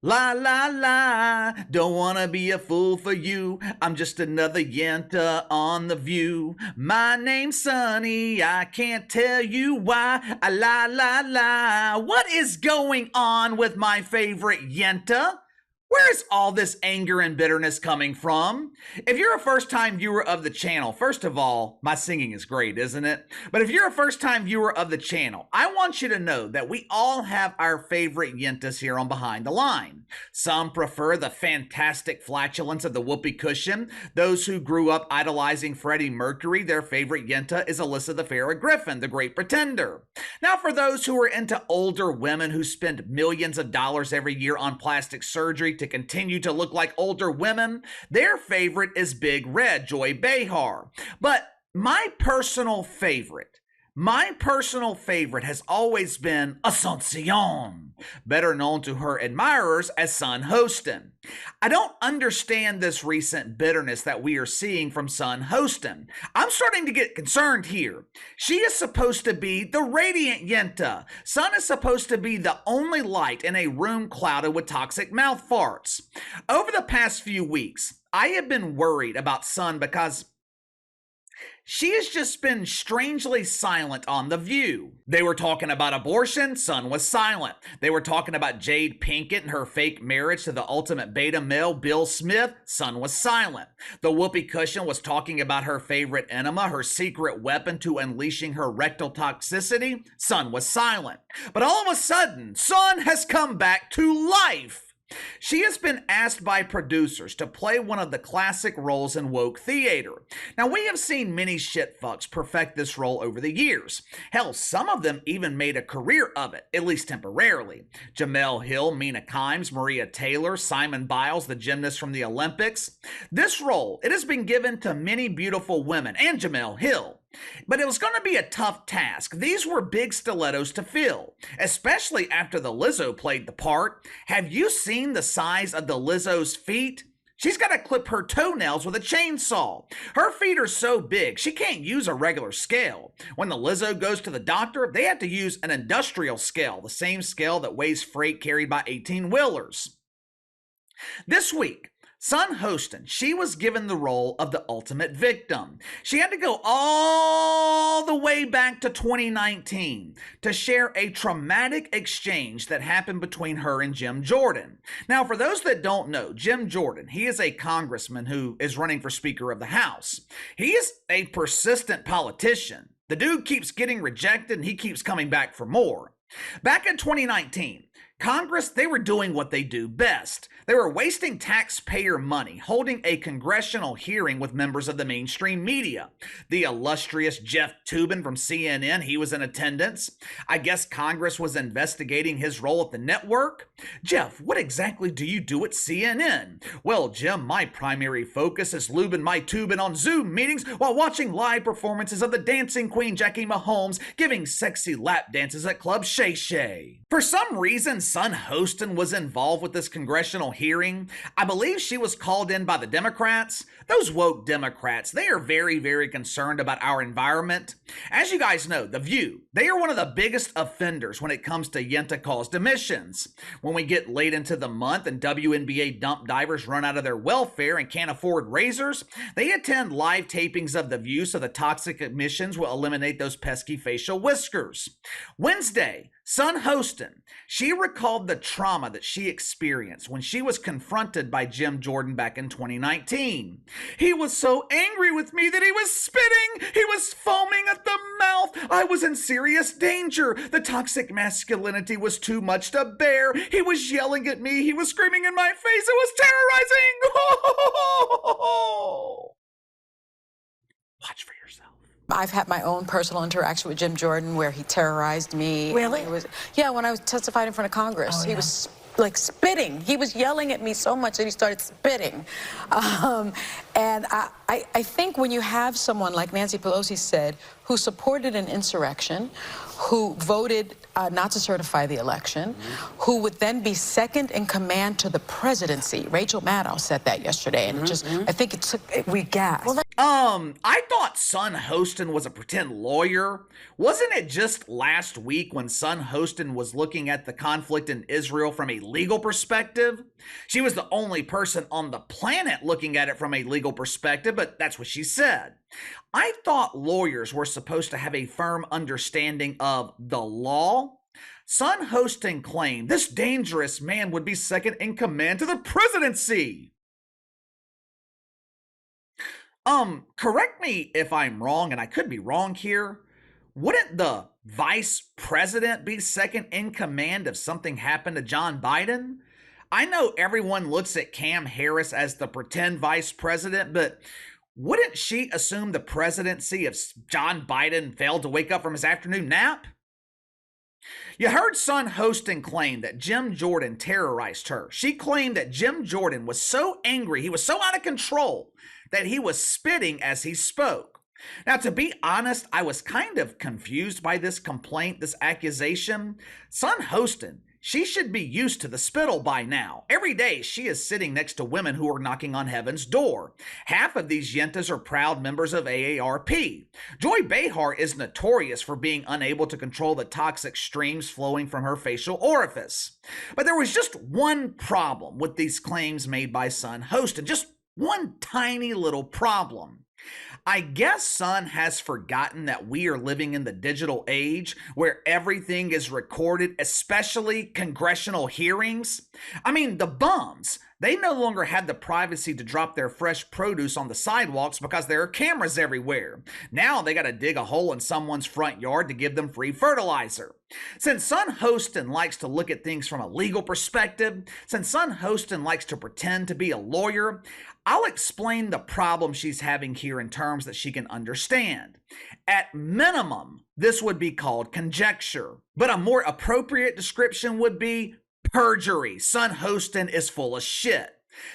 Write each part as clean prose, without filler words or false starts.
La la la, don't wanna be a fool for you. I'm just another yenta on the view. My name's Sunny, I can't tell you why. La la la. What is going on with my favorite yenta? Where's all this anger and bitterness coming from? If you're a first time viewer of the channel, first of all, my singing is great, isn't it? But if you're a first time viewer of the channel, I want you to know that we all have our favorite yentas here on Behind the Line. Some prefer the fantastic flatulence of the whoopee cushion. Those who grew up idolizing Freddie Mercury, their favorite yenta is Alyssa Farah Griffin, the great pretender. Now, for those who are into older women who spend millions of dollars every year on plastic surgery to continue to look like older women, their favorite is Big Red, Joy Behar. But my personal favorite has always been Asuncion, better known to her admirers as Sunny Hostin. I don't understand this recent bitterness that we are seeing from Sunny Hostin. I'm starting to get concerned here. She is supposed to be the radiant yenta. Sun is supposed to be the only light in a room clouded with toxic mouth farts. Over the past few weeks, I have been worried about Sun because she has just been strangely silent on The View. They were talking about abortion, Sun was silent. They were talking about Jade Pinkett and her fake marriage to the ultimate beta male, Bill Smith, Sun was silent. The whoopee cushion was talking about her favorite enema, her secret weapon to unleashing her rectal toxicity, Sun was silent. But all of a sudden, Sun has come back to life. She has been asked by producers to play one of the classic roles in woke theater. Now, we have seen many shitfucks perfect this role over the years. Hell, some of them even made a career of it, at least temporarily. Jemele Hill, Mina Kimes, Maria Taylor, Simone Biles, the gymnast from the Olympics. This role, it has been given to many beautiful women, and Jemele Hill. But it was going to be a tough task. These were big stilettos to fill, especially after the Lizzo played the part. Have you seen the size of the Lizzo's feet? She's got to clip her toenails with a chainsaw. Her feet are so big, she can't use a regular scale. When the Lizzo goes to the doctor, they have to use an industrial scale, the same scale that weighs freight carried by 18-wheelers. This week, Sunny Hostin, she was given the role of the ultimate victim. She had to go all the way back to 2019 to share a traumatic exchange that happened between her and Jim Jordan. Now, for those that don't know, Jim Jordan, he is a congressman who is running for Speaker of the House. He is a persistent politician. The dude keeps getting rejected and he keeps coming back for more. Back in 2019, Congress, they were doing what they do best. They were wasting taxpayer money, holding a congressional hearing with members of the mainstream media. The illustrious Jeff Toobin from CNN, he was in attendance. I guess Congress was investigating his role at the network. Jeff, what exactly do you do at CNN? Well, Jim, my primary focus is lubing my tubin on Zoom meetings while watching live performances of the dancing queen Jackie Mahomes giving sexy lap dances at Club Shay Shay. For some reason, Sunny Hostin was involved with this congressional hearing. I believe she was called in by the Democrats. Those woke Democrats, they are very, very concerned about our environment. As you guys know, The View, they are one of the biggest offenders when it comes to yenta-caused emissions. When we get late into the month and WNBA dump divers run out of their welfare and can't afford razors, they attend live tapings of The View so the toxic emissions will eliminate those pesky facial whiskers. Wednesday, Sunny Hostin, she recalled the trauma that she experienced when she was confronted by Jim Jordan back in 2019. He was so angry with me that he was spitting. He was foaming at the mouth. I was in serious danger. The toxic masculinity was too much to bear. He was yelling at me. He was screaming in my face. It was terrorizing. Watch for yourself. I've had my own personal interaction with Jim Jordan where he terrorized me. Really? When I was testified in front of Congress. Oh, he yeah. was like spitting. He was yelling at me so much that he started spitting. And I think when you have someone like Nancy Pelosi said, who supported an insurrection, who voted not to certify the election, who would then be second in command to the presidency. Rachel Maddow said that yesterday, and I think we gasped. Well, I thought Sun Hostin was a pretend lawyer. Wasn't it just last week when Sun Hostin was looking at the conflict in Israel from a legal perspective? She was the only person on the planet looking at it from a legal perspective, but that's what she said. I thought lawyers were supposed to have a firm understanding of the law. Sun Hostin claimed this dangerous man would be second in command to the presidency. Correct me if I'm wrong, and I could be wrong here. Wouldn't the vice president be second in command if something happened to John Biden? I know everyone looks at Cam Harris as the pretend vice president, but wouldn't she assume the presidency if John Biden failed to wake up from his afternoon nap? You heard Sun Hostin claim that Jim Jordan terrorized her. She claimed that Jim Jordan was so angry, he was so out of control, that he was spitting as he spoke. Now, to be honest, I was kind of confused by this complaint, this accusation. Sun Hostin, she should be used to the spittle by now. Every day, she is sitting next to women who are knocking on heaven's door. Half of these yentas are proud members of AARP. Joy Behar is notorious for being unable to control the toxic streams flowing from her facial orifice. But there was just one problem with these claims made by Sun Hostin, just one tiny little problem. I guess Sun has forgotten that we are living in the digital age where everything is recorded, especially congressional hearings. I mean, the bums, they no longer have the privacy to drop their fresh produce on the sidewalks because there are cameras everywhere. Now they got to dig a hole in someone's front yard to give them free fertilizer. Since Sun Hostin likes to look at things from a legal perspective, since Sun Hostin likes to pretend to be a lawyer, I'll explain the problem she's having here in terms that she can understand. At minimum, this would be called conjecture, but a more appropriate description would be perjury. Sun Hostin is full of shit.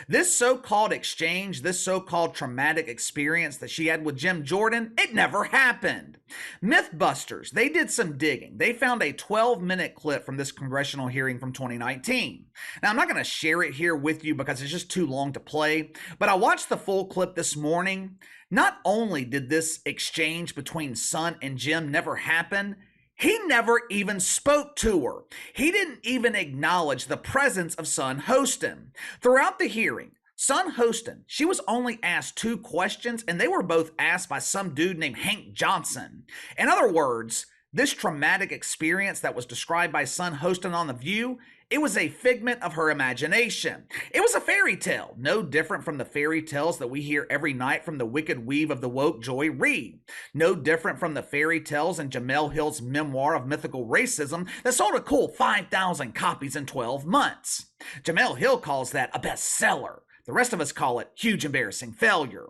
This so-called exchange, this so-called traumatic experience that she had with Jim Jordan, it never happened. Mythbusters, they did some digging. They found a 12-minute clip from this congressional hearing from 2019. Now, I'm not going to share it here with you because it's just too long to play, but I watched the full clip this morning. Not only did this exchange between Sun and Jim never happen, he never even spoke to her. He didn't even acknowledge the presence of Sun Hostin. Throughout the hearing, Sun Hostin, she was only asked 2 questions, and they were both asked by some dude named Hank Johnson. In other words, this traumatic experience that was described by Sun Hostin on The View, it was a figment of her imagination. It was a fairy tale, no different from the fairy tales that we hear every night from the wicked weave of the woke Joy Reid. No different from the fairy tales in Jamel Hill's memoir of mythical racism that sold a cool 5,000 copies in 12 months. Jamel Hill calls that a bestseller. The rest of us call it huge embarrassing failure.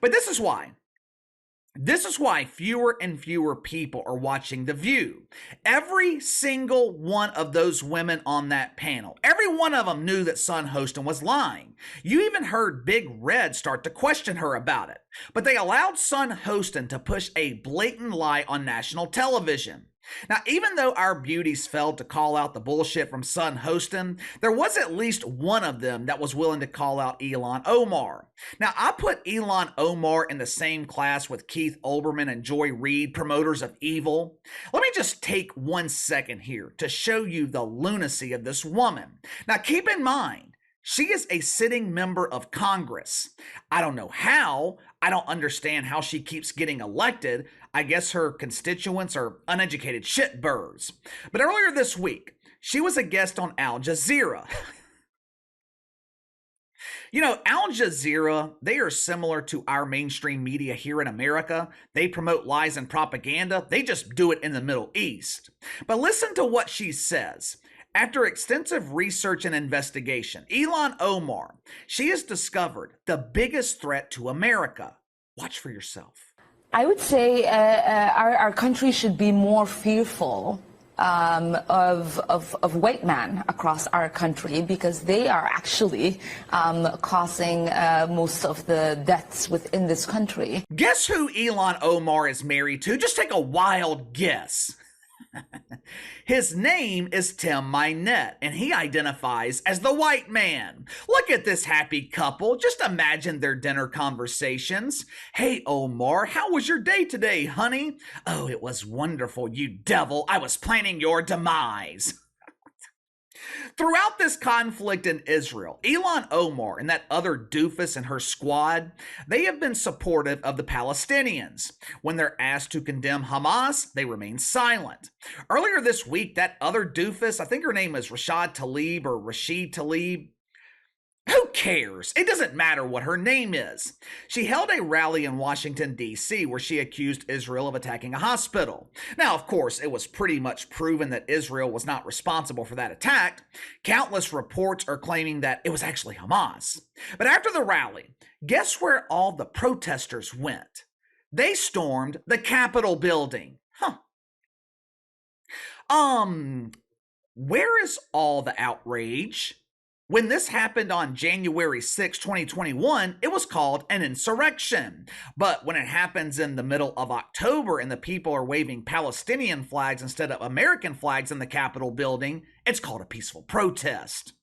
But this is why fewer and fewer people are watching The View. Every single one of those women on that panel, every one of them knew that Sun Hostin was lying. You even heard Big Red start to question her about it. But they allowed Sun Hostin to push a blatant lie on national television. Now, even though our beauties failed to call out the bullshit from Sun Hostin, there was at least one of them that was willing to call out Ilhan Omar. Now, I put Ilhan Omar in the same class with Keith Olbermann and Joy Reid, promoters of evil. Let me just take 1 second here to show you the lunacy of this woman. Now, keep in mind, she is a sitting member of Congress. I don't know how. I don't understand how she keeps getting elected. I guess her constituents are uneducated shitbirds. But earlier this week, she was a guest on Al Jazeera. You know, Al Jazeera, they are similar to our mainstream media here in America. They promote lies and propaganda. They just do it in the Middle East. But listen to what she says. After extensive research and investigation, Ilhan Omar, she has discovered the biggest threat to America. Watch for yourself. I would say our country should be more fearful of white men across our country because they are actually causing most of the deaths within this country. Guess who Ilhan Omar is married to? Just take a wild guess. His name is Tim Minette, and he identifies as the white man. Look at this happy couple. Just imagine their dinner conversations. Hey, Omar, how was your day today, honey? Oh, it was wonderful, you devil. I was planning your demise. Throughout this conflict in Israel, Ilhan Omar and that other doofus and her squad, they have been supportive of the Palestinians. When they're asked to condemn Hamas, they remain silent. Earlier this week, that other doofus, I think her name is Rashid Tlaib, who cares? It doesn't matter what her name is. She held a rally in Washington, D.C., where she accused Israel of attacking a hospital. Now, of course, it was pretty much proven that Israel was not responsible for that attack. Countless reports are claiming that it was actually Hamas. But after the rally, guess where all the protesters went? They stormed the Capitol building. Where is all the outrage? When this happened on January 6, 2021, it was called an insurrection. But when it happens in the middle of October and the people are waving Palestinian flags instead of American flags in the Capitol building, it's called a peaceful protest.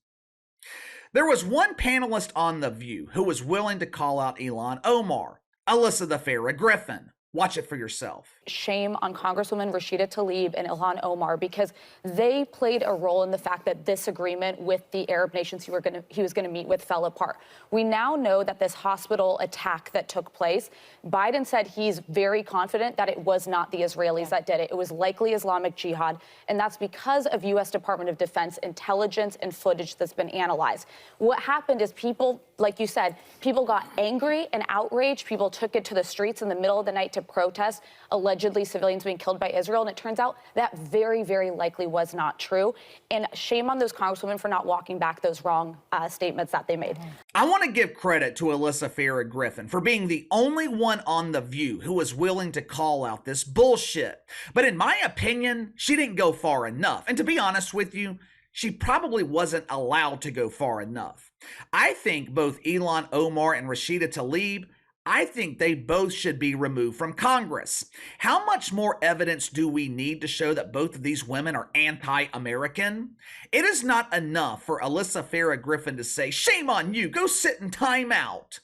There was one panelist on The View who was willing to call out Ilhan Omar, Alyssa Farah Griffin. Watch it for yourself. Shame on Congresswomen Rashida Tlaib and Ilhan Omar, because they played a role in the fact that this agreement with the Arab nations he was going to meet with fell apart. We now know that this hospital attack that took place, Biden said he's very confident that it was not the Israelis that did it. It was likely Islamic Jihad, and that's because of U.S. Department of Defense intelligence and footage that's been analyzed. What happened is people, like you said, people got angry and outraged. People took it to the streets in the middle of the night to protest allegedly civilians being killed by Israel, and it turns out that very, very likely was not true. And shame on those congresswomen for not walking back those wrong statements that they made. I want to give credit to Alyssa Farah Griffin for being the only one on The View who was willing to call out this bullshit. But in my opinion, she didn't go far enough. And to be honest with you, she probably wasn't allowed to go far enough. I think both Ilhan Omar and Rashida Tlaib, I think they both should be removed from Congress. How much more evidence do we need to show that both of these women are anti-American? It is not enough for Alyssa Farah Griffin to say, shame on you, go sit in timeout.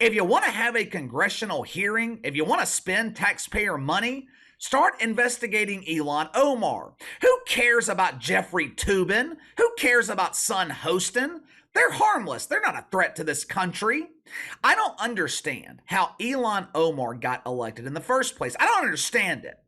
If you want to have a congressional hearing, if you want to spend taxpayer money, start investigating Ilhan Omar. Who cares about Jeffrey Toobin? Who cares about Sunny Hostin? They're harmless. They're not a threat to this country. I don't understand how Ilhan Omar got elected in the first place. I don't understand it.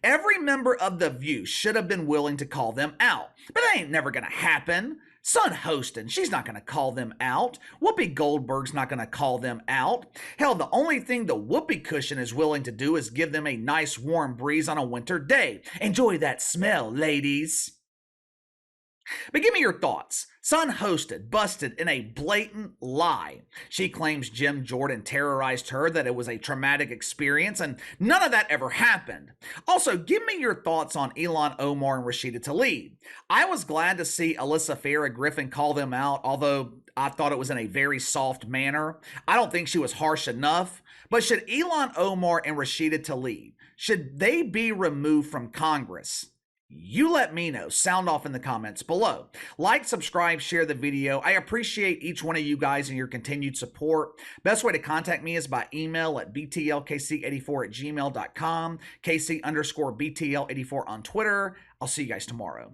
Every member of The View should have been willing to call them out, but that ain't never going to happen. Sunny Hostin, she's not going to call them out. Whoopi Goldberg's not going to call them out. Hell, the only thing the whoopee cushion is willing to do is give them a nice warm breeze on a winter day. Enjoy that smell, ladies. But give me your thoughts. Sunny Hostin busted in a blatant lie. She claims Jim Jordan terrorized her, that it was a traumatic experience, and none of that ever happened. Also, give me your thoughts on Ilhan Omar and Rashida Tlaib. I was glad to see Alyssa Farah Griffin call them out, although I thought it was in a very soft manner. I don't think she was harsh enough. But should Ilhan Omar and Rashida Tlaib, should they be removed from Congress? You let me know. Sound off in the comments below. Like, subscribe, share the video. I appreciate each one of you guys and your continued support. Best way to contact me is by email at btlkc84@gmail.com, KC_BTL84 on Twitter. I'll see you guys tomorrow.